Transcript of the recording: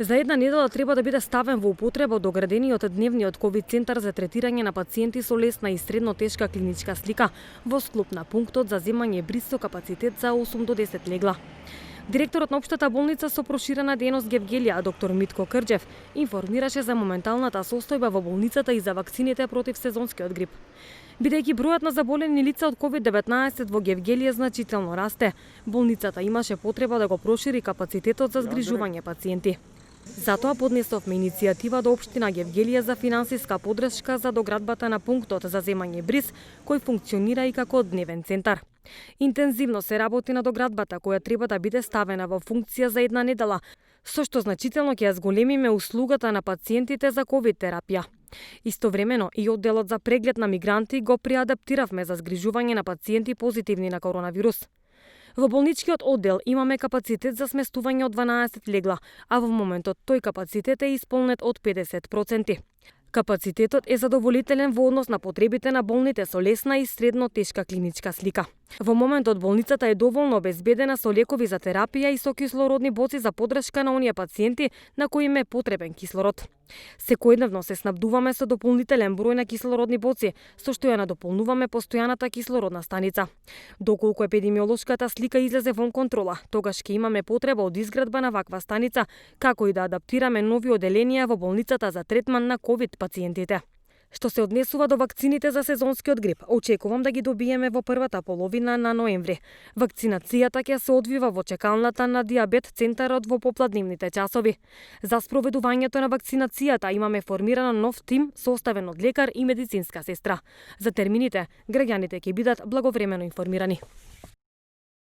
За една недела треба да биде ставен во употреба доградениот дневниот ковид центар за третирање на пациенти со лесна и средно тешка клиничка слика во склоп на пунктот за земање бриз со капацитет за 8 до 10 легла. Директорот на општата болница со проширена дејност Гевгелија, доктор Митко Крџев, информираше за моменталната состојба во болницата и за вакцините против сезонскиот грип. Бидејќи бројот на заболени лица од COVID-19 во Гевгелија значително расте, болницата имаше потреба да го прошири капацитетот за згрижување пациенти. Затоа поднесовме иницијатива до општина Гевгелија за финансиска поддршка за доградбата на пунктот за земање бриз, кој функционира и како дневен центар. Интензивно се работи на доградбата, која треба да биде ставена во функција за една недела, со што значително ќе ја зголемиме услугата на пациентите за ковид терапија. Истовремено и одделот за преглед на мигранти го преадаптиравме за згрижување на пациенти позитивни на коронавирус. Во болничкиот оддел имаме капацитет за сместување од 12 легла, а во моментот тој капацитет е исполнет од 50%. Капацитетот е задоволителен во однос на потребите на болните со лесна и средно тешка клиничка слика. Во моментот болницата е доволно обезбедена со лекови за терапија и со кислородни боци за поддршка на оние пациенти на кои им е потребен кислород. Секојдневно се снабдуваме со дополнителен број на кислородни боци, со што ја надополнуваме постојаната кислородна станица. Доколку епидемиолошката слика излезе вон контрола, тогаш ќе имаме потреба од изградба на ваква станица, како и да адаптираме нови оделенија во болницата за третман на ковид пациентите. Што се однесува до вакцините за сезонскиот грип, очекувам да ги добиеме во првата половина на ноември. Вакцинацијата ќе се одвива во чекалната на диабет центарот во попладневните часови. За спроведувањето на вакцинацијата имаме формирано нов тим составен од лекар и медицинска сестра. За термините, граѓаните ќе бидат благовремено информирани.